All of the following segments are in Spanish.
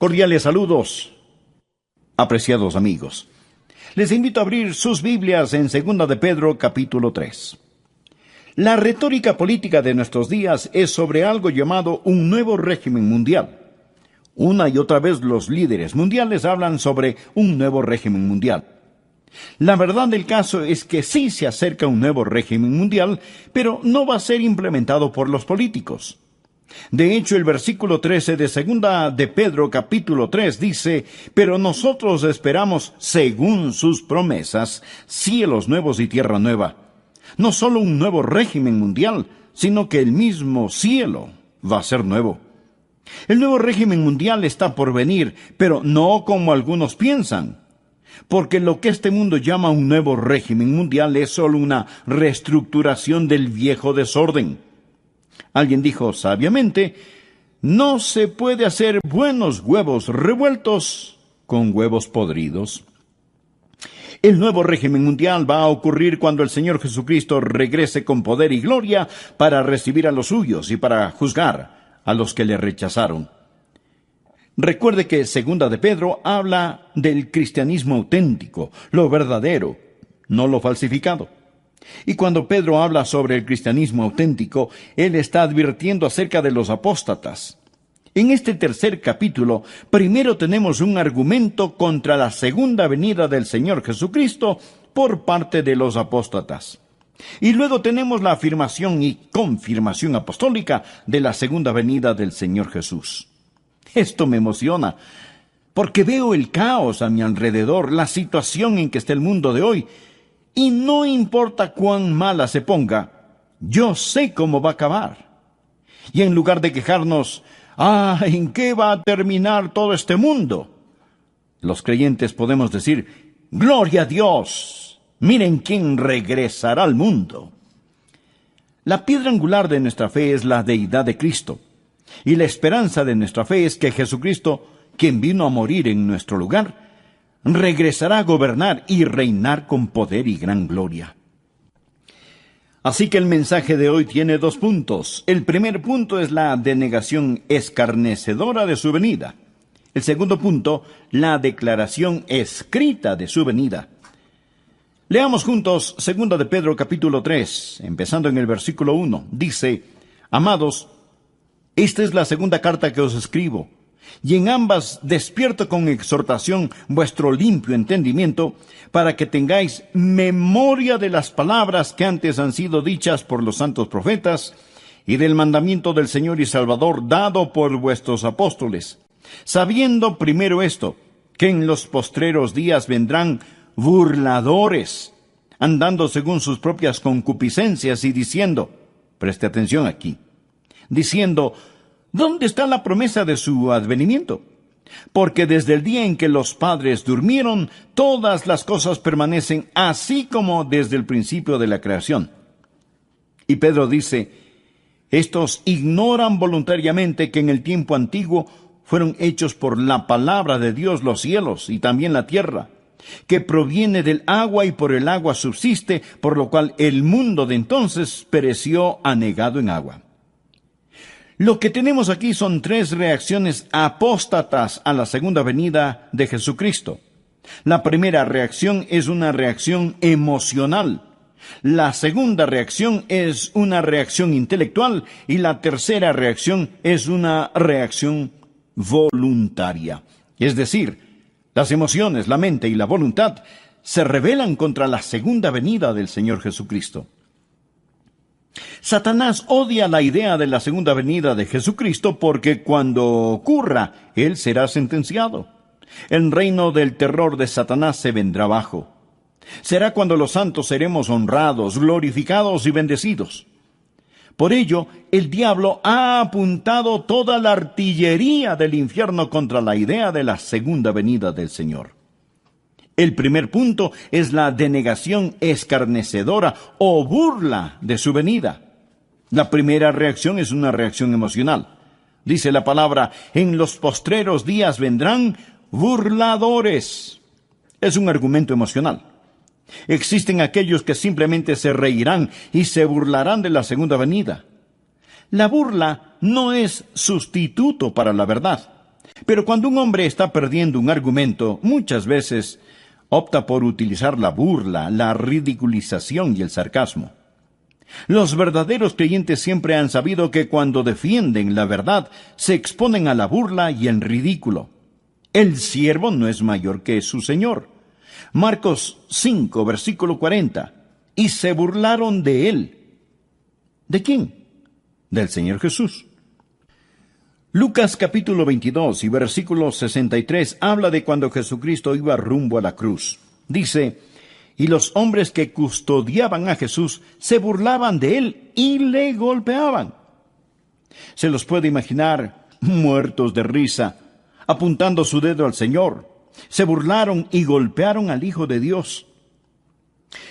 Cordiales saludos, apreciados amigos. Les invito a abrir sus Biblias en 2 de Pedro, capítulo 3. La retórica política de nuestros días es sobre algo llamado un nuevo régimen mundial. Una y otra vez los líderes mundiales hablan sobre un nuevo régimen mundial. La verdad del caso es que sí se acerca un nuevo régimen mundial, pero no va a ser implementado por los políticos. De hecho, el versículo 13 de 2 de Pedro capítulo 3 dice: «Pero nosotros esperamos, según sus promesas, cielos nuevos y tierra nueva». No solo un nuevo régimen mundial, sino que el mismo cielo va a ser nuevo. El nuevo régimen mundial está por venir, pero no como algunos piensan. Porque lo que este mundo llama un nuevo régimen mundial es solo una reestructuración del viejo desorden. Alguien dijo sabiamente: no se puede hacer buenos huevos revueltos con huevos podridos. El nuevo régimen mundial va a ocurrir cuando el Señor Jesucristo regrese con poder y gloria para recibir a los suyos y para juzgar a los que le rechazaron. Recuerde que 2 de Pedro habla del cristianismo auténtico, lo verdadero, no lo falsificado. Y cuando Pedro habla sobre el cristianismo auténtico, él está advirtiendo acerca de los apóstatas. En este tercer capítulo, primero tenemos un argumento contra la segunda venida del Señor Jesucristo por parte de los apóstatas. Y luego tenemos la afirmación y confirmación apostólica de la segunda venida del Señor Jesús. Esto me emociona, porque veo el caos a mi alrededor, la situación en que está el mundo de hoy, y no importa cuán mala se ponga, yo sé cómo va a acabar. Y en lugar de quejarnos, ¿en qué va a terminar todo este mundo?, los creyentes podemos decir: ¡Gloria a Dios! Miren quién regresará al mundo. La piedra angular de nuestra fe es la deidad de Cristo. Y la esperanza de nuestra fe es que Jesucristo, quien vino a morir en nuestro lugar, regresará a gobernar y reinar con poder y gran gloria. Así que el mensaje de hoy tiene 2 puntos. El primer punto es la denegación escarnecedora de su venida. El segundo punto, la declaración escrita de su venida. Leamos juntos 2 de Pedro capítulo 3, empezando en el versículo 1. Dice: «Amados, esta es la segunda carta que os escribo, y en ambas despierto con exhortación vuestro limpio entendimiento, para que tengáis memoria de las palabras que antes han sido dichas por los santos profetas, y del mandamiento del Señor y Salvador dado por vuestros apóstoles, sabiendo primero esto, que en los postreros días vendrán burladores, andando según sus propias concupiscencias y diciendo», preste atención aquí, diciendo: «¿Dónde está la promesa de su advenimiento? Porque desde el día en que los padres durmieron, todas las cosas permanecen así como desde el principio de la creación». Y Pedro dice: «Estos ignoran voluntariamente que en el tiempo antiguo fueron hechos por la palabra de Dios los cielos y también la tierra, que proviene del agua y por el agua subsiste, por lo cual el mundo de entonces pereció anegado en agua». Lo que tenemos aquí son 3 reacciones apóstatas a la segunda venida de Jesucristo. La primera reacción es una reacción emocional. La segunda reacción es una reacción intelectual. Y la tercera reacción es una reacción voluntaria. Es decir, las emociones, la mente y la voluntad se rebelan contra la segunda venida del Señor Jesucristo. Satanás odia la idea de la segunda venida de Jesucristo porque cuando ocurra, él será sentenciado. El reino del terror de Satanás se vendrá abajo. Será cuando los santos seremos honrados, glorificados y bendecidos. Por ello, el diablo ha apuntado toda la artillería del infierno contra la idea de la segunda venida del Señor. El primer punto es la denegación escarnecedora o burla de su venida. La primera reacción es una reacción emocional. Dice la palabra: «En los postreros días vendrán burladores». Es un argumento emocional. Existen aquellos que simplemente se reirán y se burlarán de la segunda venida. La burla no es sustituto para la verdad. Pero cuando un hombre está perdiendo un argumento, muchas veces opta por utilizar la burla, la ridiculización y el sarcasmo. Los verdaderos creyentes siempre han sabido que cuando defienden la verdad, se exponen a la burla y el ridículo. El siervo no es mayor que su señor. Marcos 5, versículo 40. Y se burlaron de él. ¿De quién? Del Señor Jesús. Lucas capítulo 22 y versículo 63 habla de cuando Jesucristo iba rumbo a la cruz. Dice: y los hombres que custodiaban a Jesús se burlaban de él y le golpeaban. Se los puede imaginar muertos de risa, apuntando su dedo al Señor. Se burlaron y golpearon al Hijo de Dios.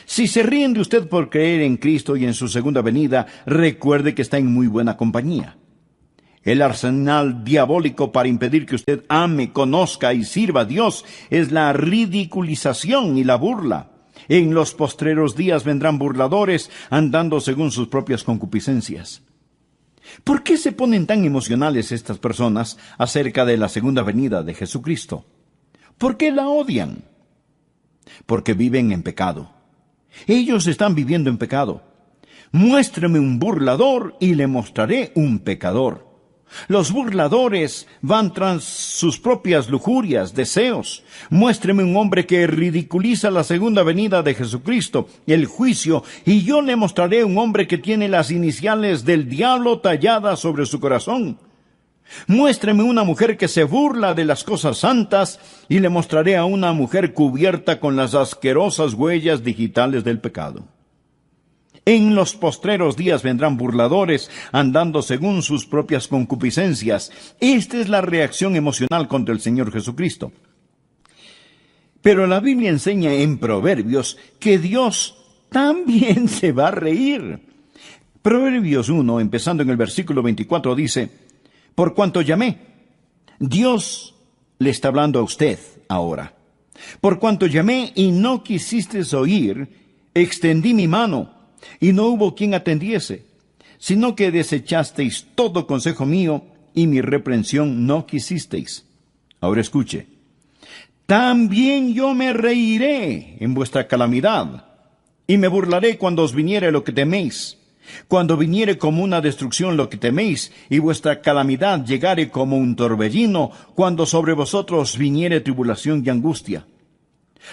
Si se ríen de usted por creer en Cristo y en su segunda venida, recuerde que está en muy buena compañía. El arsenal diabólico para impedir que usted ame, conozca y sirva a Dios es la ridiculización y la burla. En los postreros días vendrán burladores andando según sus propias concupiscencias. ¿Por qué se ponen tan emocionales estas personas acerca de la segunda venida de Jesucristo? ¿Por qué la odian? Porque viven en pecado. Ellos están viviendo en pecado. Muéstreme un burlador y le mostraré un pecador. Los burladores van tras sus propias lujurias, deseos. Muéstreme un hombre que ridiculiza la segunda venida de Jesucristo, el juicio, y yo le mostraré un hombre que tiene las iniciales del diablo talladas sobre su corazón. Muéstreme una mujer que se burla de las cosas santas, y le mostraré a una mujer cubierta con las asquerosas huellas digitales del pecado. En los postreros días vendrán burladores, andando según sus propias concupiscencias. Esta es la reacción emocional contra el Señor Jesucristo. Pero la Biblia enseña en Proverbios que Dios también se va a reír. Proverbios 1, empezando en el versículo 24, dice: por cuanto llamé, Dios le está hablando a usted ahora. Por cuanto llamé y no quisisteis oír, extendí mi mano, y no hubo quien atendiese, sino que desechasteis todo consejo mío, y mi reprensión no quisisteis. Ahora escuche: también yo me reiré en vuestra calamidad, y me burlaré cuando os viniere lo que teméis. Cuando viniere como una destrucción lo que teméis, y vuestra calamidad llegare como un torbellino, cuando sobre vosotros viniere tribulación y angustia.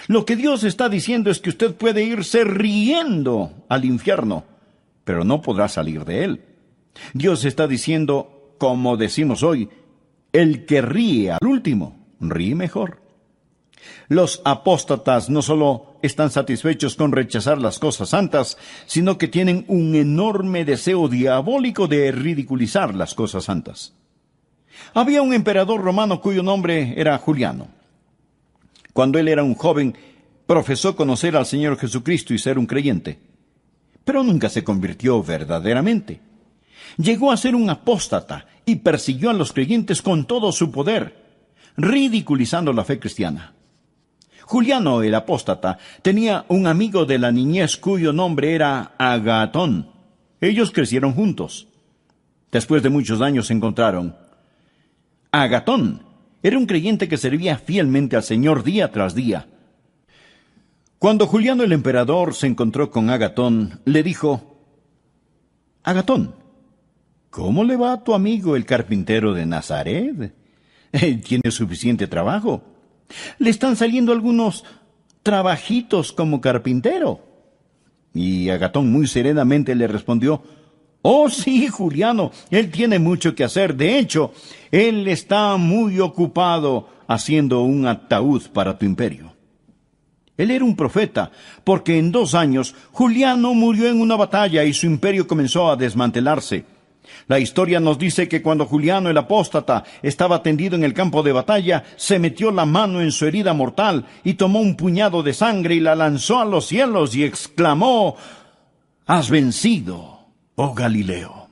Lo que Dios está diciendo es que usted puede irse riendo al infierno, pero no podrá salir de él. Dios está diciendo, como decimos hoy, el que ríe al último, ríe mejor. Los apóstatas no solo están satisfechos con rechazar las cosas santas, sino que tienen un enorme deseo diabólico de ridiculizar las cosas santas. Había un emperador romano cuyo nombre era Juliano. Cuando él era un joven, profesó conocer al Señor Jesucristo y ser un creyente, pero nunca se convirtió verdaderamente. Llegó a ser un apóstata y persiguió a los creyentes con todo su poder, ridiculizando la fe cristiana. Juliano el apóstata tenía un amigo de la niñez cuyo nombre era Agatón. Ellos crecieron juntos. Después de muchos años se encontraron. Agatón era un creyente que servía fielmente al Señor día tras día. Cuando Juliano el emperador se encontró con Agatón, le dijo: Agatón, ¿cómo le va a tu amigo el carpintero de Nazaret? Tiene suficiente trabajo. Le están saliendo algunos trabajitos como carpintero. Y Agatón muy serenamente le respondió: oh sí, Juliano, él tiene mucho que hacer. De hecho, él está muy ocupado haciendo un ataúd para tu imperio. Él era un profeta, porque en 2 años Juliano murió en una batalla y su imperio comenzó a desmantelarse. La historia nos dice que cuando Juliano el apóstata estaba tendido en el campo de batalla, se metió la mano en su herida mortal y tomó un puñado de sangre y la lanzó a los cielos y exclamó: has vencido, oh Galileo.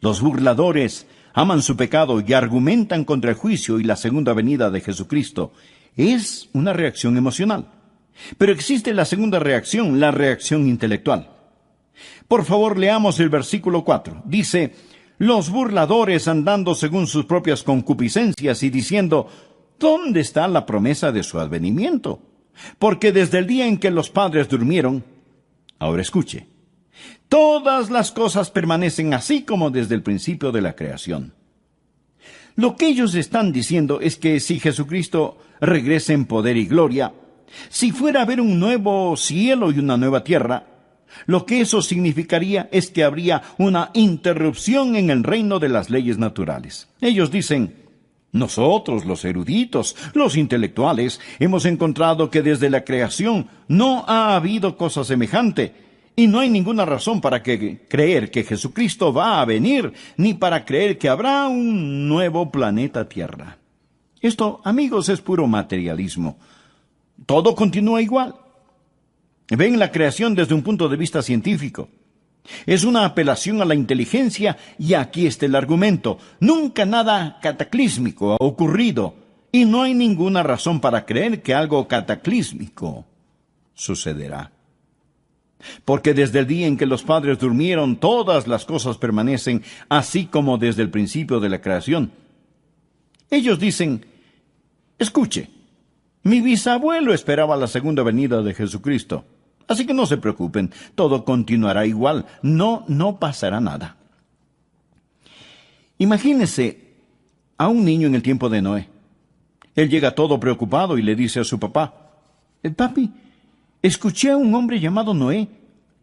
Los burladores aman su pecado y argumentan contra el juicio y la segunda venida de Jesucristo. Es una reacción emocional. Pero existe la segunda reacción, la reacción intelectual. Por favor, leamos el versículo 4. Dice: los burladores andando según sus propias concupiscencias y diciendo, ¿dónde está la promesa de su advenimiento? Porque desde el día en que los padres durmieron, ahora escuche, todas las cosas permanecen así como desde el principio de la creación. Lo que ellos están diciendo es que si Jesucristo regresa en poder y gloria, si fuera a haber un nuevo cielo y una nueva tierra, lo que eso significaría es que habría una interrupción en el reino de las leyes naturales. Ellos dicen, nosotros, los eruditos, los intelectuales, hemos encontrado que desde la creación no ha habido cosa semejante, y no hay ninguna razón para creer que Jesucristo va a venir, ni para creer que habrá un nuevo planeta Tierra. Esto, amigos, es puro materialismo. Todo continúa igual. Ven la creación desde un punto de vista científico. Es una apelación a la inteligencia y aquí está el argumento. Nunca nada cataclísmico ha ocurrido y no hay ninguna razón para creer que algo cataclísmico sucederá. Porque desde el día en que los padres durmieron, todas las cosas permanecen así como desde el principio de la creación. Ellos dicen, escuche, mi bisabuelo esperaba la segunda venida de Jesucristo. Así que no se preocupen, todo continuará igual, no pasará nada. Imagínese a un niño en el tiempo de Noé. Él llega todo preocupado y le dice a su papá, papi, escuché a un hombre llamado Noé.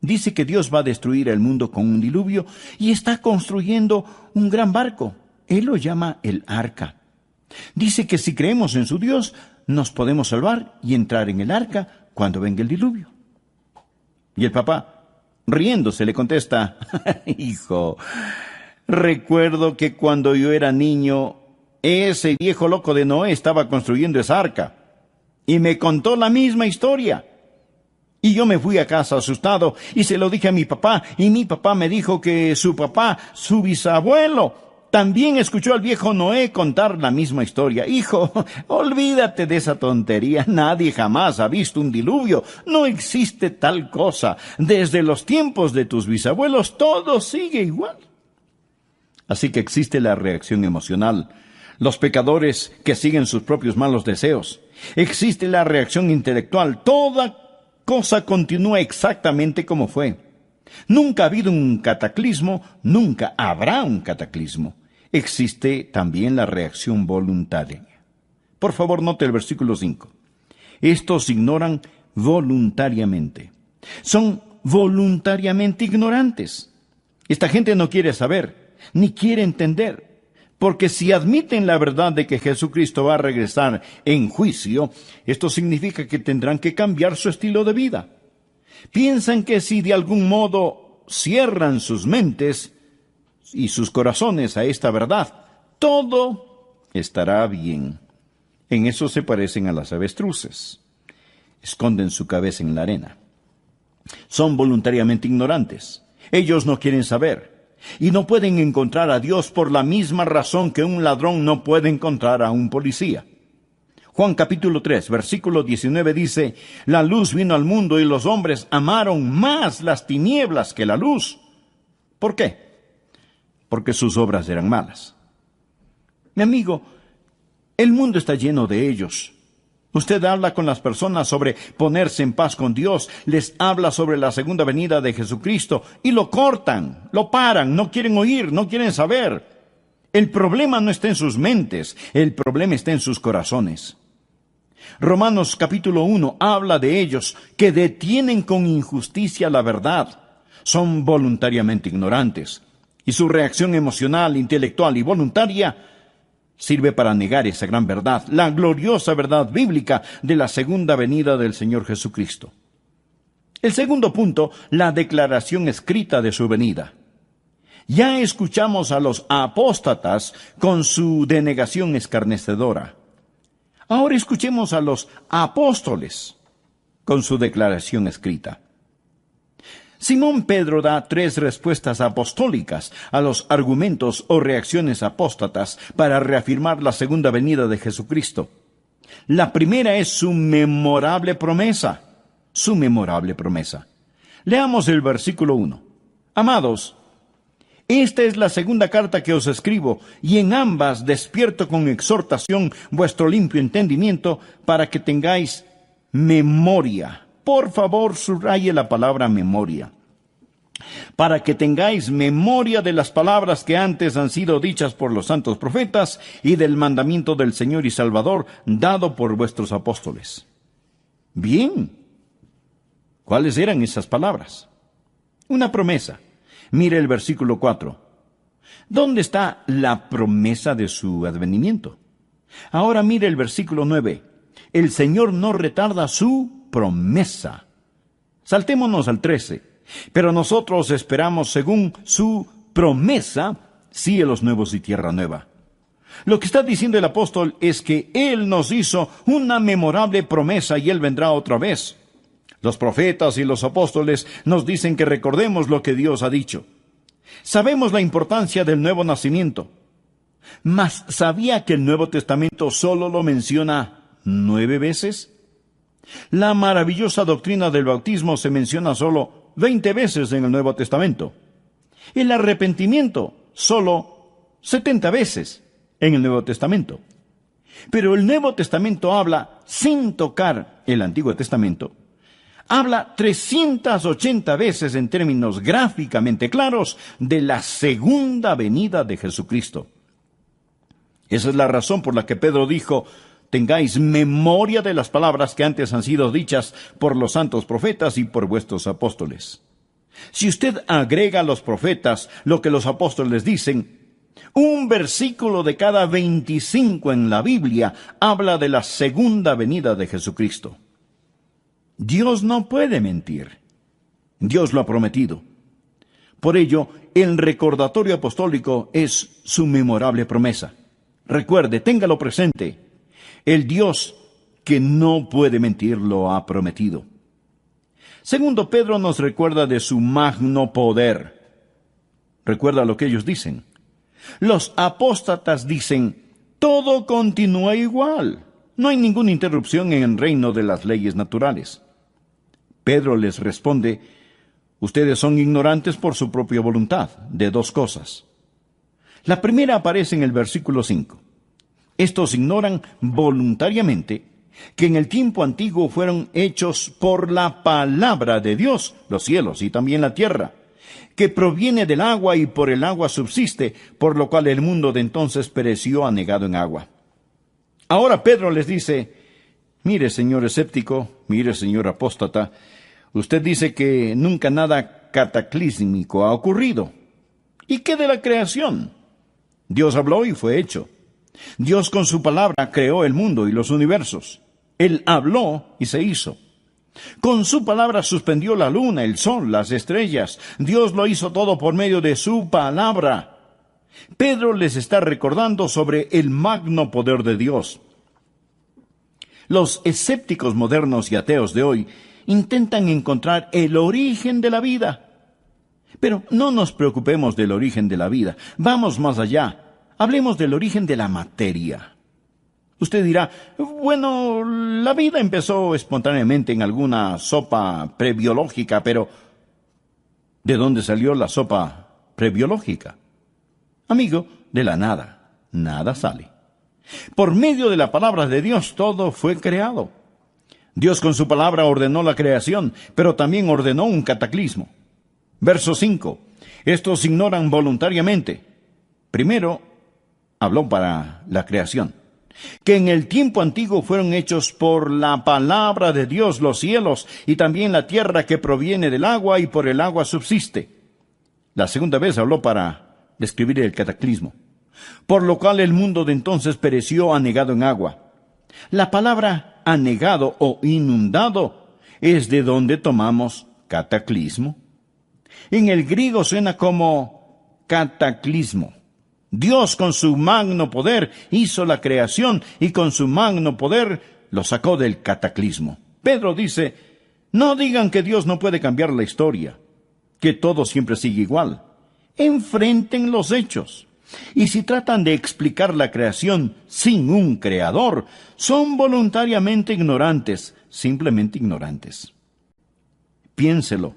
Dice que Dios va a destruir el mundo con un diluvio y está construyendo un gran barco. Él lo llama el arca. Dice que si creemos en su Dios, nos podemos salvar y entrar en el arca cuando venga el diluvio. Y el papá, riéndose, le contesta, hijo, recuerdo que cuando yo era niño, ese viejo loco de Noé estaba construyendo esa arca y me contó la misma historia. Y yo me fui a casa asustado y se lo dije a mi papá y mi papá me dijo que su papá, su bisabuelo, también escuchó al viejo Noé contar la misma historia. Hijo, olvídate de esa tontería. Nadie jamás ha visto un diluvio. No existe tal cosa. Desde los tiempos de tus bisabuelos todo sigue igual. Así que existe la reacción emocional. Los pecadores que siguen sus propios malos deseos. Existe la reacción intelectual. Toda cosa continúa exactamente como fue. Nunca ha habido un cataclismo, nunca habrá un cataclismo. Existe también la reacción voluntaria. Por favor, note el versículo 5. Estos ignoran voluntariamente. Son voluntariamente ignorantes. Esta gente no quiere saber, ni quiere entender. Porque si admiten la verdad de que Jesucristo va a regresar en juicio, esto significa que tendrán que cambiar su estilo de vida. Piensan que si de algún modo cierran sus mentes y sus corazones a esta verdad, todo estará bien. En eso se parecen a las avestruces. Esconden su cabeza en la arena. Son voluntariamente ignorantes. Ellos no quieren saber. Y no pueden encontrar a Dios por la misma razón que un ladrón no puede encontrar a un policía. Juan capítulo 3, versículo 19 dice, la luz vino al mundo y los hombres amaron más las tinieblas que la luz. ¿Por qué? Porque sus obras eran malas. Mi amigo, el mundo está lleno de ellos. Usted habla con las personas sobre ponerse en paz con Dios, les habla sobre la segunda venida de Jesucristo y lo cortan, lo paran, no quieren oír, no quieren saber. El problema no está en sus mentes, el problema está en sus corazones. Romanos capítulo 1 habla de ellos que detienen con injusticia la verdad. Son voluntariamente ignorantes. Y su reacción emocional, intelectual y voluntaria sirve para negar esa gran verdad, la gloriosa verdad bíblica de la segunda venida del Señor Jesucristo. El segundo punto, la declaración escrita de su venida. Ya escuchamos a los apóstatas con su denegación escarnecedora. Ahora escuchemos a los apóstoles con su declaración escrita. Simón Pedro da 3 respuestas apostólicas a los argumentos o reacciones apóstatas para reafirmar la segunda venida de Jesucristo. La primera es su memorable promesa. Leamos el versículo 1. Amados, Esta es la segunda carta que os escribo, y en ambas despierto con exhortación vuestro limpio entendimiento, para que tengáis memoria. Por favor, subraye la palabra memoria. Para que tengáis memoria de las palabras que antes han sido dichas por los santos profetas y del mandamiento del Señor y Salvador dado por vuestros apóstoles. Bien. ¿Cuáles eran esas palabras? Una promesa. Mire el versículo 4. ¿Dónde está la promesa de su advenimiento? Ahora mire el versículo 9. El Señor no retarda su promesa. Saltémonos al 13. Pero nosotros esperamos, según su promesa, cielos nuevos y tierra nueva. Lo que está diciendo el apóstol es que Él nos hizo una memorable promesa y Él vendrá otra vez. Los profetas y los apóstoles nos dicen que recordemos lo que Dios ha dicho. Sabemos la importancia del nuevo nacimiento. Mas, ¿sabía que el Nuevo Testamento solo lo menciona 9 veces? La maravillosa doctrina del bautismo se menciona solo 20 veces en el Nuevo Testamento. El arrepentimiento solo 70 veces en el Nuevo Testamento. Pero el Nuevo Testamento habla, sin tocar el Antiguo Testamento, habla 380 veces en términos gráficamente claros de la segunda venida de Jesucristo. Esa es la razón por la que Pedro dijo: tengáis memoria de las palabras que antes han sido dichas por los santos profetas y por vuestros apóstoles. Si usted agrega a los profetas lo que los apóstoles dicen, un versículo de cada 25 en la Biblia habla de la segunda venida de Jesucristo. Dios no puede mentir. Dios lo ha prometido. Por ello, el recordatorio apostólico es su memorable promesa. Recuerde, téngalo presente. El Dios que no puede mentir lo ha prometido. Segundo, Pedro nos recuerda de su magno poder. Recuerda lo que ellos dicen. Los apóstatas dicen: todo continúa igual. No hay ninguna interrupción en el reino de las leyes naturales. Pedro les responde: ustedes son ignorantes por su propia voluntad de 2 cosas. La primera aparece en el versículo 5. Estos ignoran voluntariamente que en el tiempo antiguo fueron hechos por la palabra de Dios los cielos y también la tierra, que proviene del agua y por el agua subsiste, por lo cual el mundo de entonces pereció anegado en agua. Ahora Pedro les dice: mire, señor escéptico, mire, señor apóstata, usted dice que nunca nada cataclísmico ha ocurrido. ¿Y qué de la creación? Dios habló y fue hecho. Dios con su palabra creó el mundo y los universos. Él habló y se hizo. Con su palabra suspendió la luna, el sol, las estrellas. Dios lo hizo todo por medio de su palabra. Pedro les está recordando sobre el magno poder de Dios. Los escépticos modernos y ateos de hoy intentan encontrar el origen de la vida. Pero no nos preocupemos del origen de la vida. Vamos más allá. Hablemos del origen de la materia. Usted dirá: bueno, la vida empezó espontáneamente en alguna sopa prebiológica, pero ¿de dónde salió la sopa prebiológica? Amigo, de la nada. Nada sale. Por medio de la palabra de Dios todo fue creado. Dios con su palabra ordenó la creación, pero también ordenó un cataclismo. Verso 5. Estos ignoran voluntariamente. Primero, habló para la creación. Que en el tiempo antiguo fueron hechos por la palabra de Dios los cielos y también la tierra que proviene del agua y por el agua subsiste. La segunda vez habló para describir el cataclismo. Por lo cual el mundo de entonces pereció anegado en agua. La palabra anegado o inundado es de donde tomamos cataclismo. En el griego suena como cataclismo. Dios con su magno poder hizo la creación y con su magno poder lo sacó del cataclismo. Pedro dice: no digan que Dios no puede cambiar la historia, que todo siempre sigue igual. Enfrenten los hechos. Y si tratan de explicar la creación sin un creador, son voluntariamente ignorantes, simplemente ignorantes. Piénselo.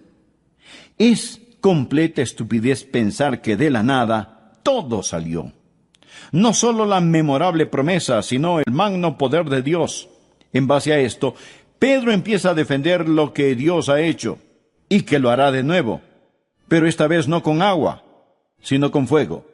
Es completa estupidez pensar que de la nada todo salió. No solo la memorable promesa, sino el magno poder de Dios. En base a esto, Pedro empieza a defender lo que Dios ha hecho, y que lo hará de nuevo, pero esta vez no con agua, sino con fuego.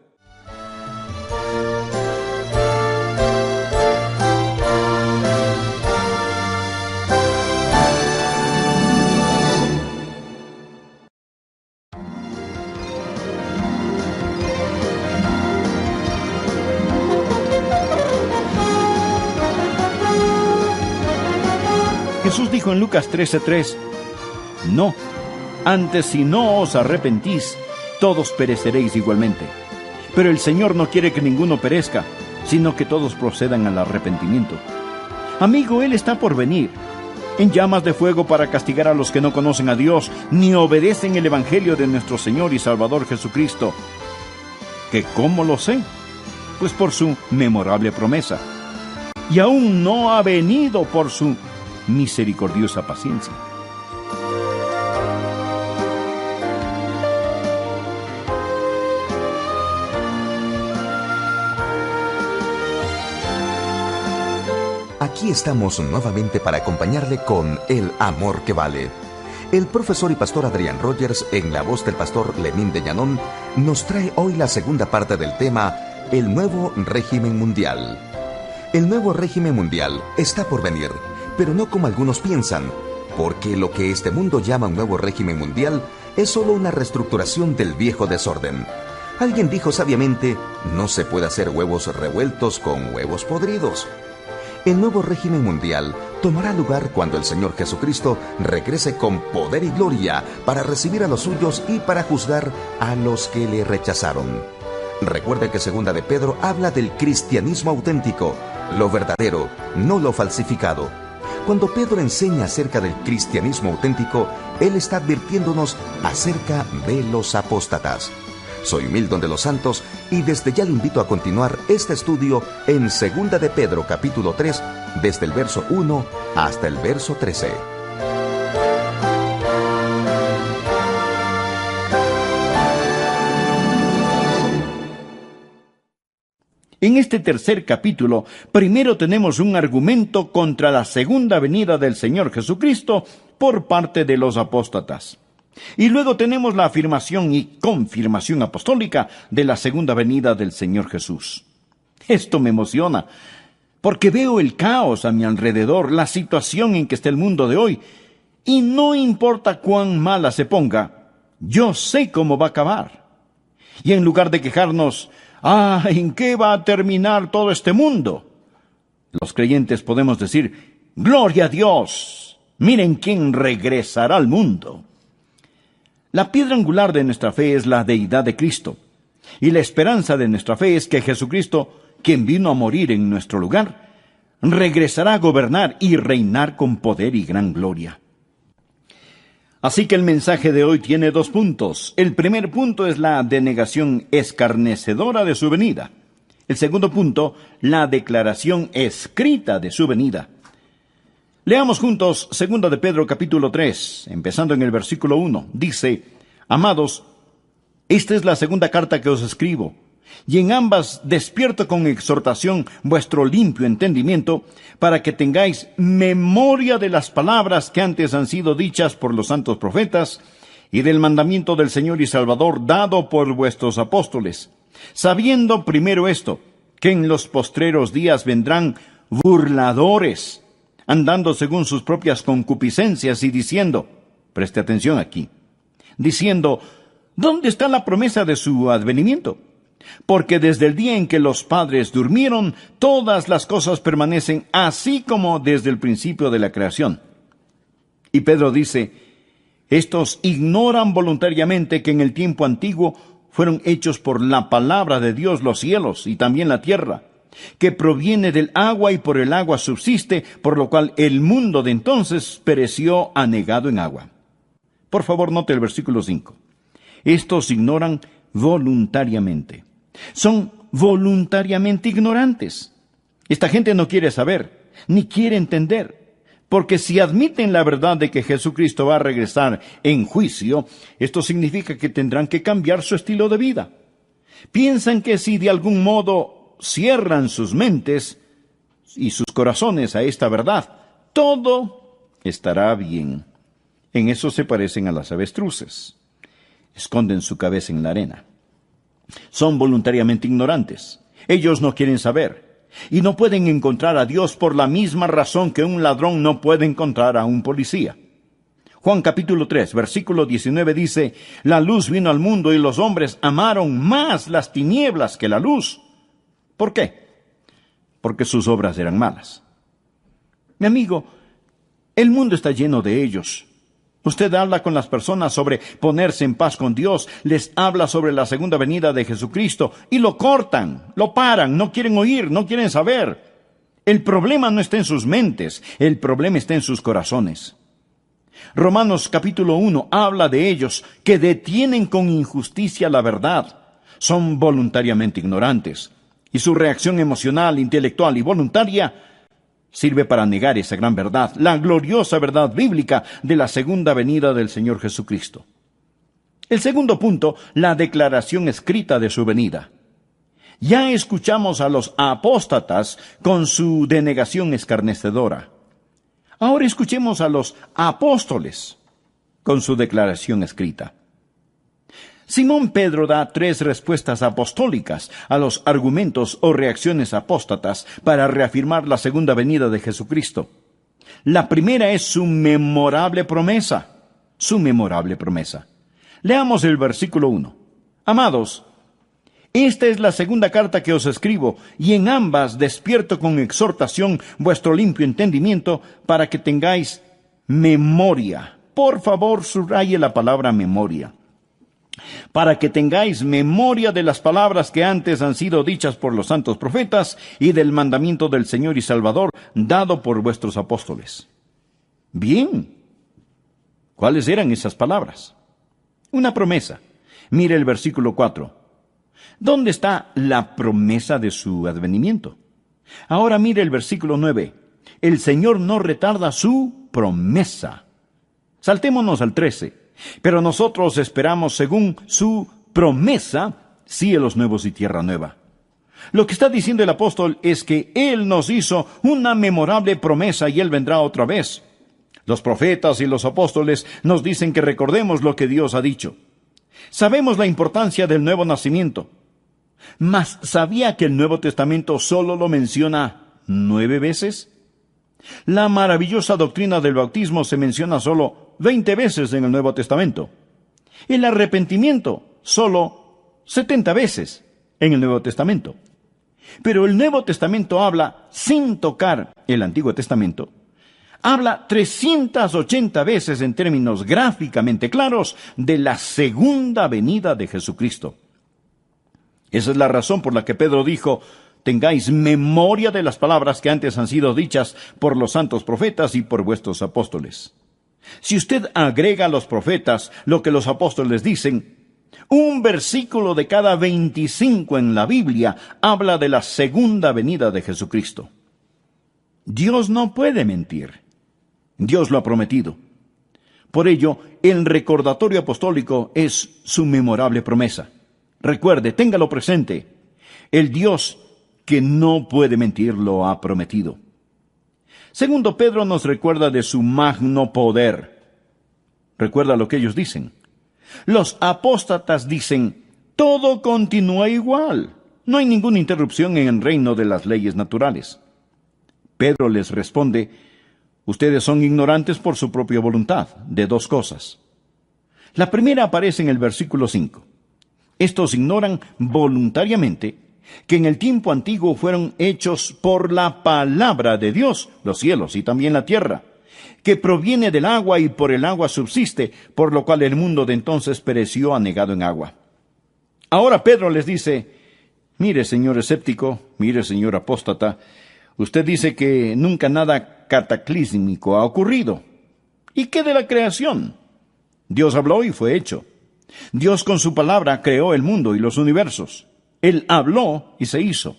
Jesús dijo en Lucas 13:3, no, antes si no os arrepentís, todos pereceréis igualmente. Pero el Señor no quiere que ninguno perezca, sino que todos procedan al arrepentimiento. Amigo, Él está por venir, en llamas de fuego para castigar a los que no conocen a Dios, ni obedecen el Evangelio de nuestro Señor y Salvador Jesucristo. ¿Que cómo lo sé? Pues por su memorable promesa. Y aún no ha venido por su misericordiosa paciencia. Aquí estamos nuevamente para acompañarle con El Amor que Vale. El profesor y pastor Adrián Rogers, en la voz del pastor Lenín de Llanón, nos trae hoy la segunda parte del tema El Nuevo Régimen Mundial. El nuevo régimen mundial está por venir, pero no como algunos piensan, porque lo que este mundo llama un nuevo régimen mundial es solo una reestructuración del viejo desorden. Alguien dijo sabiamente, no se puede hacer huevos revueltos con huevos podridos. El nuevo régimen mundial tomará lugar cuando el Señor Jesucristo regrese con poder y gloria para recibir a los suyos y para juzgar a los que le rechazaron. Recuerde que Segunda de Pedro habla del cristianismo auténtico, lo verdadero, no lo falsificado. Cuando Pedro enseña acerca del cristianismo auténtico, él está advirtiéndonos acerca de los apóstatas. Soy Milton de los Santos y desde ya le invito a continuar este estudio en Segunda de Pedro capítulo 3, desde el verso 1 hasta el verso 13. En este tercer capítulo, primero tenemos un argumento contra la segunda venida del Señor Jesucristo por parte de los apóstatas. Y luego tenemos la afirmación y confirmación apostólica de la segunda venida del Señor Jesús. Esto me emociona, porque veo el caos a mi alrededor, la situación en que está el mundo de hoy, y no importa cuán mala se ponga, yo sé cómo va a acabar. Y en lugar de quejarnos, ¿en qué va a terminar todo este mundo?, los creyentes podemos decir, ¡gloria a Dios! Miren quién regresará al mundo. La piedra angular de nuestra fe es la deidad de Cristo, y la esperanza de nuestra fe es que Jesucristo, quien vino a morir en nuestro lugar, regresará a gobernar y reinar con poder y gran gloria. Así que el mensaje de hoy tiene 2 puntos. El primer punto es la denegación escarnecedora de su venida. El segundo punto, la declaración escrita de su venida. Leamos juntos 2 de Pedro capítulo 3, empezando en el versículo 1. Dice, amados, esta es la segunda carta que os escribo, y en ambas despierto con exhortación vuestro limpio entendimiento, para que tengáis memoria de las palabras que antes han sido dichas por los santos profetas, y del mandamiento del Señor y Salvador dado por vuestros apóstoles, sabiendo primero esto, que en los postreros días vendrán burladores, andando según sus propias concupiscencias y diciendo, preste atención aquí, diciendo, ¿dónde está la promesa de su advenimiento? Porque desde el día en que los padres durmieron, todas las cosas permanecen así como desde el principio de la creación. Y Pedro dice, estos ignoran voluntariamente que en el tiempo antiguo fueron hechos por la palabra de Dios los cielos y también la tierra, que proviene del agua y por el agua subsiste, por lo cual el mundo de entonces pereció anegado en agua. Por favor, note el versículo 5. Estos ignoran voluntariamente. Son voluntariamente ignorantes. Esta gente no quiere saber, ni quiere entender. Porque si admiten la verdad de que Jesucristo va a regresar en juicio, esto significa que tendrán que cambiar su estilo de vida. Piensan que si de algún modo cierran sus mentes y sus corazones a esta verdad, todo estará bien. En eso se parecen a las avestruces. Esconden su cabeza en la arena. Son voluntariamente ignorantes. Ellos no quieren saber. Y no pueden encontrar a Dios por la misma razón que un ladrón no puede encontrar a un policía. Juan capítulo 3, versículo 19 dice, la luz vino al mundo y los hombres amaron más las tinieblas que la luz. ¿Por qué? Porque sus obras eran malas. Mi amigo, el mundo está lleno de ellos. Usted habla con las personas sobre ponerse en paz con Dios, les habla sobre la segunda venida de Jesucristo y lo cortan, lo paran, no quieren oír, no quieren saber. El problema no está en sus mentes, el problema está en sus corazones. Romanos capítulo 1 habla de ellos que detienen con injusticia la verdad. Son voluntariamente ignorantes y su reacción emocional, intelectual y voluntaria sirve para negar esa gran verdad, la gloriosa verdad bíblica de la segunda venida del Señor Jesucristo. El segundo punto, la declaración escrita de su venida. Ya escuchamos a los apóstatas con su denegación escarnecedora. Ahora escuchemos a los apóstoles con su declaración escrita. Simón Pedro da 3 respuestas apostólicas a los argumentos o reacciones apóstatas para reafirmar la segunda venida de Jesucristo. La primera es su memorable promesa. Su memorable promesa. Leamos el versículo 1. Amados, esta es la segunda carta que os escribo, y en ambas despierto con exhortación vuestro limpio entendimiento para que tengáis memoria. Por favor, subraye la palabra memoria. Para que tengáis memoria de las palabras que antes han sido dichas por los santos profetas y del mandamiento del Señor y Salvador dado por vuestros apóstoles. Bien, ¿cuáles eran esas palabras? Una promesa. Mire el versículo 4. ¿Dónde está la promesa de su advenimiento? Ahora mire el versículo 9. El Señor no retarda su promesa. Saltémonos al 13. Pero nosotros esperamos, según su promesa, cielos nuevos y tierra nueva. Lo que está diciendo el apóstol es que Él nos hizo una memorable promesa y Él vendrá otra vez. Los profetas y los apóstoles nos dicen que recordemos lo que Dios ha dicho. Sabemos la importancia del nuevo nacimiento. Mas, ¿sabía que el Nuevo Testamento solo lo menciona 9 veces? La maravillosa doctrina del bautismo se menciona solo 20 veces en el Nuevo Testamento. El arrepentimiento, solo 70 veces en el Nuevo Testamento. Pero el Nuevo Testamento habla, sin tocar el Antiguo Testamento, habla 380 veces en términos gráficamente claros de la segunda venida de Jesucristo. Esa es la razón por la que Pedro dijo, tengáis memoria de las palabras que antes han sido dichas por los santos profetas y por vuestros apóstoles. Si usted agrega a los profetas lo que los apóstoles dicen, un versículo de cada 25 en la Biblia habla de la segunda venida de Jesucristo. Dios no puede mentir. Dios lo ha prometido. Por ello, el recordatorio apostólico es su memorable promesa. Recuerde, téngalo presente. El Dios que no puede mentir lo ha prometido. Segundo, Pedro nos recuerda de su magno poder. Recuerda lo que ellos dicen. Los apóstatas dicen, todo continúa igual. No hay ninguna interrupción en el reino de las leyes naturales. Pedro les responde, ustedes son ignorantes por su propia voluntad, de 2 cosas. La primera aparece en el versículo 5. Estos ignoran voluntariamente que en el tiempo antiguo fueron hechos por la palabra de Dios, los cielos y también la tierra, que proviene del agua y por el agua subsiste, por lo cual el mundo de entonces pereció anegado en agua. Ahora Pedro les dice, mire señor escéptico, mire señor apóstata, usted dice que nunca nada cataclísmico ha ocurrido. ¿Y qué de la creación? Dios habló y fue hecho. Dios con su palabra creó el mundo y los universos. Él habló y se hizo.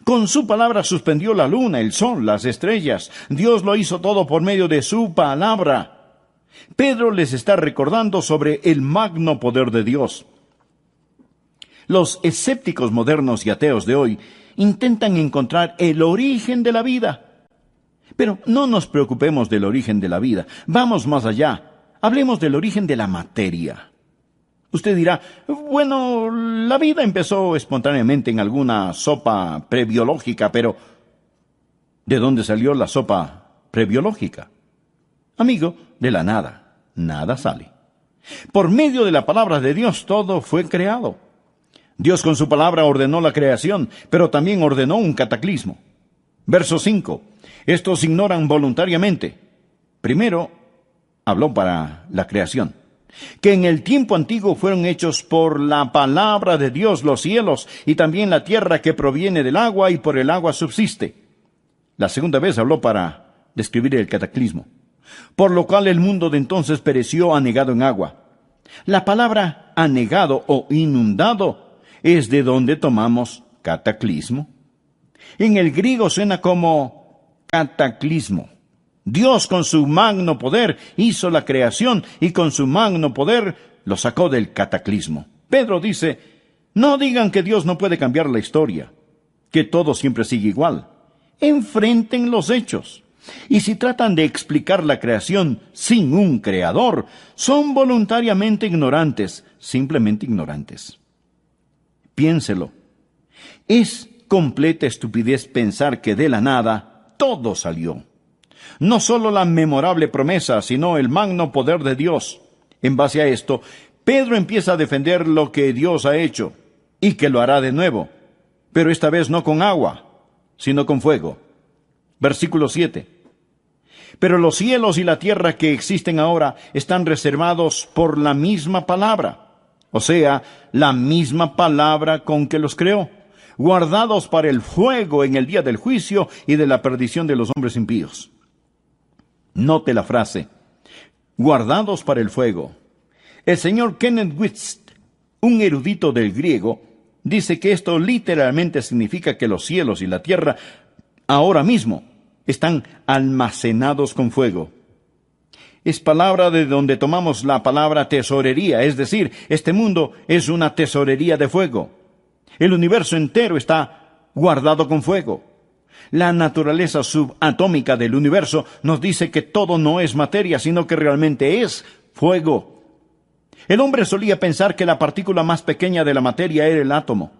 Con su palabra suspendió la luna, el sol, las estrellas. Dios lo hizo todo por medio de su palabra. Pedro les está recordando sobre el magno poder de Dios. Los escépticos modernos y ateos de hoy intentan encontrar el origen de la vida. Pero no nos preocupemos del origen de la vida. Vamos más allá. Hablemos del origen de la materia. Usted dirá, bueno, la vida empezó espontáneamente en alguna sopa prebiológica, pero ¿de dónde salió la sopa prebiológica? Amigo, de la nada. Nada sale. Por medio de la palabra de Dios todo fue creado. Dios con su palabra ordenó la creación, pero también ordenó un cataclismo. Verso 5. Estos ignoran voluntariamente. Primero, habló para la creación. Que en el tiempo antiguo fueron hechos por la palabra de Dios los cielos y también la tierra que proviene del agua y por el agua subsiste. La segunda vez habló para describir el cataclismo. Por lo cual el mundo de entonces pereció anegado en agua. La palabra anegado o inundado es de donde tomamos cataclismo. En el griego suena como cataclismo. Dios con su magno poder hizo la creación y con su magno poder lo sacó del cataclismo. Pedro dice, no digan que Dios no puede cambiar la historia, que todo siempre sigue igual. Enfrenten los hechos. Y si tratan de explicar la creación sin un creador, son voluntariamente ignorantes, simplemente ignorantes. Piénselo. Es completa estupidez pensar que de la nada todo salió. No solo la memorable promesa, sino el magno poder de Dios. En base a esto, Pedro empieza a defender lo que Dios ha hecho, y que lo hará de nuevo, pero esta vez no con agua, sino con fuego. Versículo 7. Pero los cielos y la tierra que existen ahora están reservados por la misma palabra, o sea, la misma palabra con que los creó, guardados para el fuego en el día del juicio y de la perdición de los hombres impíos. Note la frase, guardados para el fuego. El señor Kenneth Whist, un erudito del griego, dice que esto literalmente significa que los cielos y la tierra ahora mismo están almacenados con fuego. Es palabra de donde tomamos la palabra tesorería, es decir, este mundo es una tesorería de fuego. El universo entero está guardado con fuego. La naturaleza subatómica del universo nos dice que todo no es materia, sino que realmente es fuego. El hombre solía pensar que la partícula más pequeña de la materia era el átomo.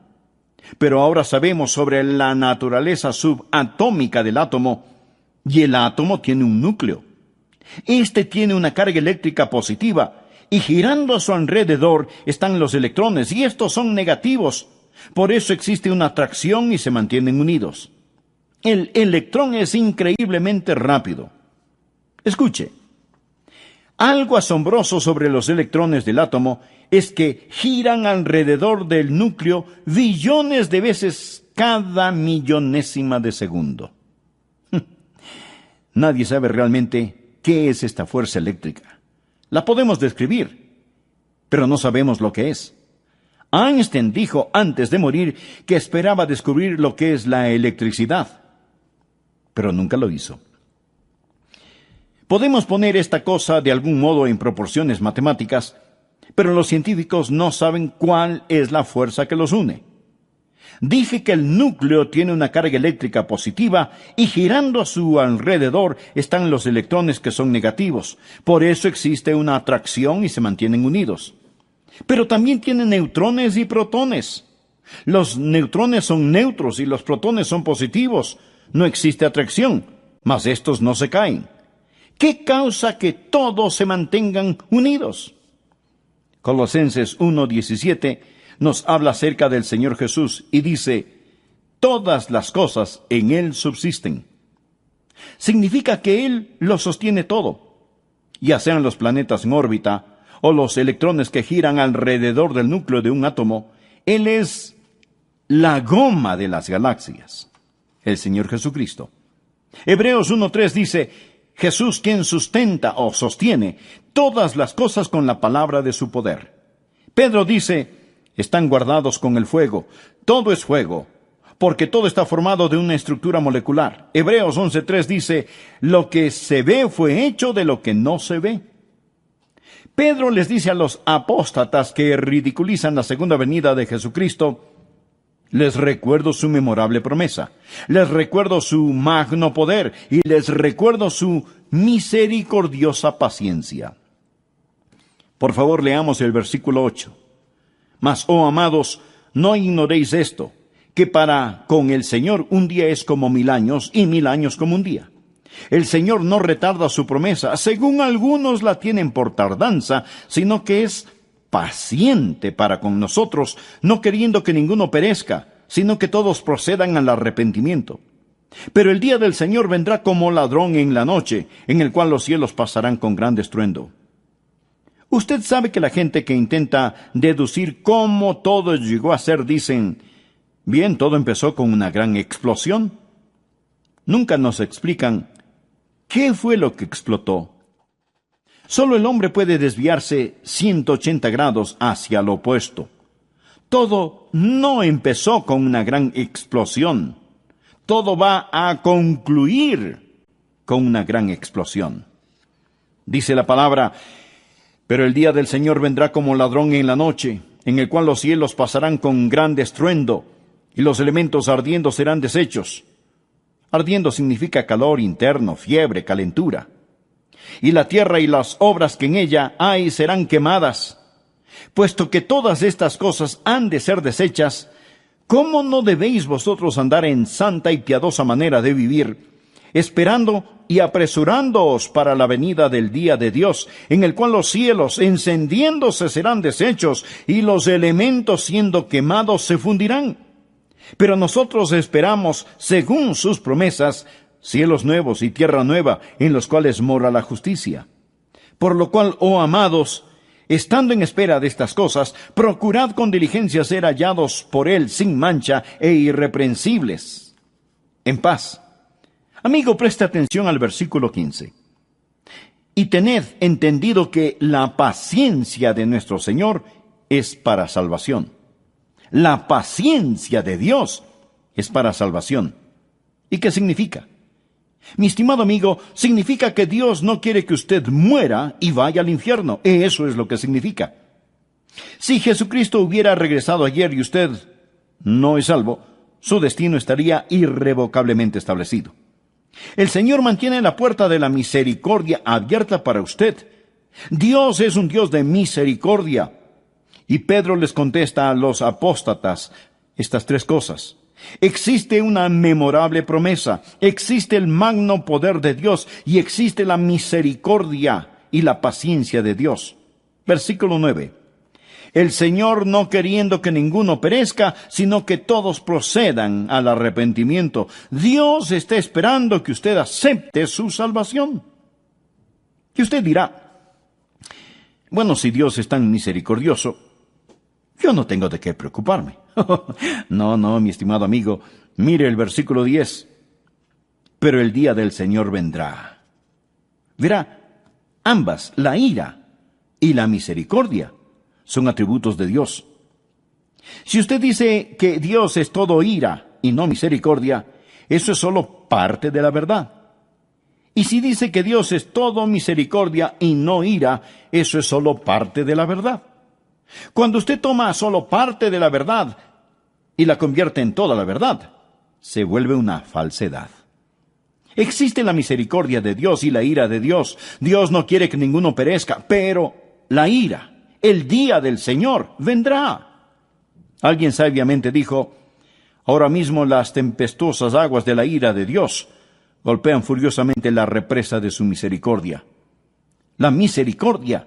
Pero ahora sabemos sobre la naturaleza subatómica del átomo, y el átomo tiene un núcleo. Este tiene una carga eléctrica positiva, y girando a su alrededor están los electrones, y estos son negativos. Por eso existe una atracción y se mantienen unidos. El electrón es increíblemente rápido. Escuche, algo asombroso sobre los electrones del átomo es que giran alrededor del núcleo billones de veces cada millonésima de segundo. Nadie sabe realmente qué es esta fuerza eléctrica. La podemos describir, pero no sabemos lo que es. Einstein dijo antes de morir que esperaba descubrir lo que es la electricidad, pero nunca lo hizo. Podemos poner esta cosa de algún modo en proporciones matemáticas, pero los científicos no saben cuál es la fuerza que los une. Dije que el núcleo tiene una carga eléctrica positiva y girando a su alrededor están los electrones que son negativos. Por eso existe una atracción y se mantienen unidos. Pero también tiene neutrones y protones. Los neutrones son neutros y los protones son positivos. No existe atracción, mas estos no se caen. ¿Qué causa que todos se mantengan unidos? Colosenses 1:17 nos habla acerca del Señor Jesús y dice, todas las cosas en Él subsisten. Significa que Él lo sostiene todo, ya sean los planetas en órbita o los electrones que giran alrededor del núcleo de un átomo. Él es la goma de las galaxias, el Señor Jesucristo. Hebreos 1:3 dice, Jesús quien sustenta o sostiene todas las cosas con la palabra de su poder. Pedro dice, están guardados con el fuego. Todo es fuego. porque todo está formado de una estructura molecular. Hebreos 11:3 dice, lo que se ve fue hecho de lo que no se ve. Pedro les dice a los apóstatas que ridiculizan la segunda venida de Jesucristo, les recuerdo su memorable promesa, les recuerdo su magno poder y les recuerdo su misericordiosa paciencia. Por favor, leamos el versículo 8. Mas, oh amados, no ignoréis esto, que para con el Señor un día es como 1000 años y 1000 años como un día. El Señor no retarda su promesa, según algunos la tienen por tardanza, sino que es paciente para con nosotros, no queriendo que ninguno perezca, sino que todos procedan al arrepentimiento. Pero el día del Señor vendrá como ladrón en la noche, en el cual los cielos pasarán con gran estruendo. Usted sabe que la gente que intenta deducir cómo todo llegó a ser dicen, bien, todo empezó con una gran explosión. Nunca nos explican qué fue lo que explotó. Solo el hombre puede desviarse 180 grados hacia lo opuesto. Todo no empezó con una gran explosión. Todo va a concluir con una gran explosión. Dice la palabra, pero el día del Señor vendrá como ladrón en la noche, en el cual los cielos pasarán con gran estruendo, y los elementos ardiendo serán deshechos. Ardiendo significa calor interno, fiebre, calentura. Y la tierra y las obras que en ella hay serán quemadas. Puesto que todas estas cosas han de ser deshechas, ¿cómo no debéis vosotros andar en santa y piadosa manera de vivir, esperando y apresurándoos para la venida del día de Dios, en el cual los cielos encendiéndose serán deshechos, y los elementos siendo quemados se fundirán? Pero nosotros esperamos, según sus promesas, cielos nuevos y tierra nueva, en los cuales mora la justicia. Por lo cual, oh amados, estando en espera de estas cosas, procurad con diligencia ser hallados por Él sin mancha e irreprensibles, en paz. Amigo, preste atención al versículo 15. Y tened entendido que la paciencia de nuestro Señor es para salvación. La paciencia de Dios es para salvación. ¿Y qué significa? Mi estimado amigo, significa que Dios no quiere que usted muera y vaya al infierno. Eso es lo que significa. Si Jesucristo hubiera regresado ayer y usted no es salvo, su destino estaría irrevocablemente establecido. El Señor mantiene la puerta de la misericordia abierta para usted. Dios es un Dios de misericordia. Y Pedro les contesta a los apóstatas estas tres cosas. Existe una memorable promesa, existe el magno poder de Dios y existe la misericordia y la paciencia de Dios. Versículo 9. El Señor no queriendo que ninguno perezca, sino que todos procedan al arrepentimiento. Dios está esperando que usted acepte su salvación. Y usted dirá, bueno, si Dios es tan misericordioso, yo no tengo de qué preocuparme. No, mi estimado amigo, mire el versículo 10. Pero el día del Señor vendrá. Verá, ambas, la ira y la misericordia, son atributos de Dios. Si usted dice que Dios es todo ira y no misericordia, eso es solo parte de la verdad. Y si dice que Dios es todo misericordia y no ira, eso es solo parte de la verdad. Cuando usted toma solo parte de la verdad y la convierte en toda la verdad, se vuelve una falsedad. Existe la misericordia de Dios y la ira de Dios. Dios no quiere que ninguno perezca, pero la ira, el día del Señor, vendrá. Alguien sabiamente dijo, ahora mismo las tempestuosas aguas de la ira de Dios golpean furiosamente la represa de su misericordia. La misericordia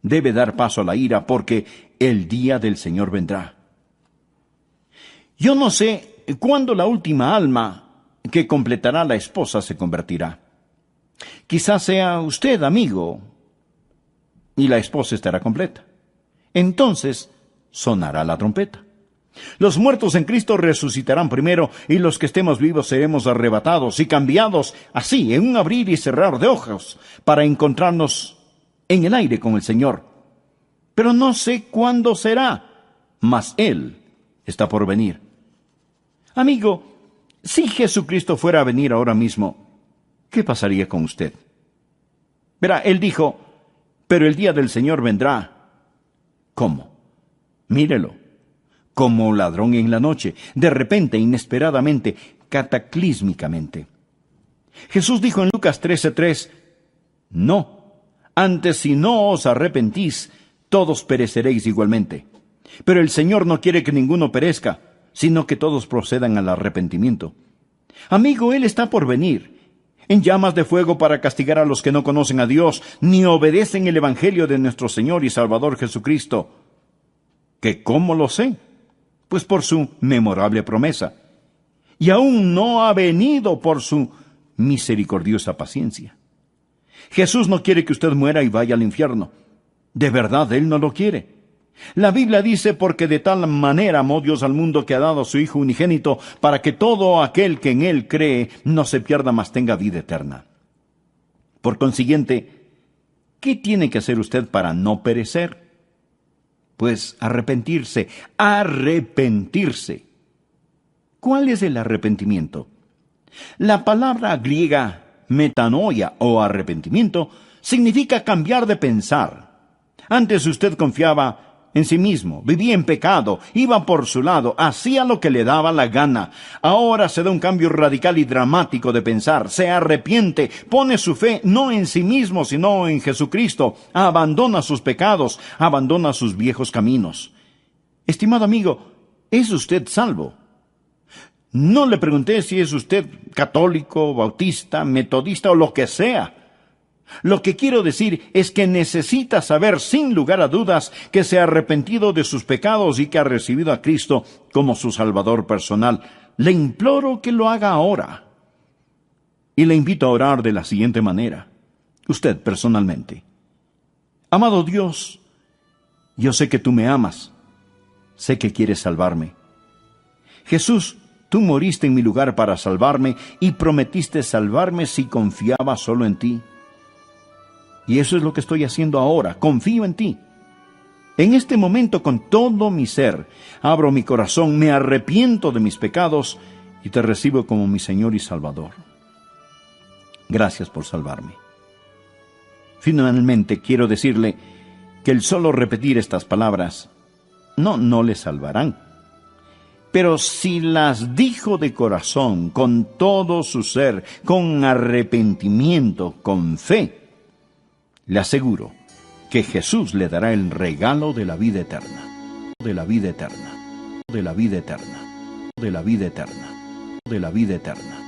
debe dar paso a la ira porque el día del Señor vendrá. Yo no sé cuándo la última alma que completará la esposa se convertirá. Quizás sea usted, amigo, y la esposa estará completa. Entonces sonará la trompeta. Los muertos en Cristo resucitarán primero, y los que estemos vivos seremos arrebatados y cambiados así, en un abrir y cerrar de ojos, para encontrarnos en el aire con el Señor. Pero no sé cuándo será, mas Él está por venir. Amigo, si Jesucristo fuera a venir ahora mismo, ¿qué pasaría con usted? Verá, él dijo, pero el día del Señor vendrá. ¿Cómo? Mírelo, como ladrón en la noche, de repente, inesperadamente, cataclísmicamente. Jesús dijo en Lucas 13:3, no, antes si no os arrepentís, todos pereceréis igualmente. Pero el Señor no quiere que ninguno perezca, sino que todos procedan al arrepentimiento. Amigo, Él está por venir, en llamas de fuego para castigar a los que no conocen a Dios, ni obedecen el Evangelio de nuestro Señor y Salvador Jesucristo. ¿Que cómo lo sé? Pues por su memorable promesa. Y aún no ha venido por su misericordiosa paciencia. Jesús no quiere que usted muera y vaya al infierno. De verdad, Él no lo quiere. La Biblia dice, porque de tal manera amó Dios al mundo que ha dado a su Hijo unigénito, para que todo aquel que en Él cree no se pierda, mas tenga vida eterna. Por consiguiente, ¿qué tiene que hacer usted para no perecer? Pues arrepentirse, arrepentirse. ¿Cuál es el arrepentimiento? La palabra griega metanoia o arrepentimiento significa cambiar de pensar. Antes usted confiaba en sí mismo, vivía en pecado, iba por su lado, hacía lo que le daba la gana. Ahora se da un cambio radical y dramático de pensar, se arrepiente, pone su fe no en sí mismo, sino en Jesucristo, abandona sus pecados, abandona sus viejos caminos. Estimado amigo, ¿es usted salvo? No le pregunté si es usted católico, bautista, metodista o lo que sea. Lo que quiero decir es que necesita saber sin lugar a dudas que se ha arrepentido de sus pecados y que ha recibido a Cristo como su Salvador personal. Le imploro que lo haga ahora. Y le invito a orar de la siguiente manera. Usted personalmente. Amado Dios, yo sé que tú me amas. Sé que quieres salvarme. Jesús, tú moriste en mi lugar para salvarme y prometiste salvarme si confiaba solo en ti. Y eso es lo que estoy haciendo ahora. Confío en ti. En este momento, con todo mi ser, abro mi corazón, me arrepiento de mis pecados y te recibo como mi Señor y Salvador. Gracias por salvarme. Finalmente, quiero decirle que el solo repetir estas palabras no le salvarán. Pero si las dijo de corazón, con todo su ser, con arrepentimiento, con fe, le aseguro que Jesús le dará el regalo de la vida eterna, de la vida eterna, de la vida eterna, de la vida eterna, de la vida eterna.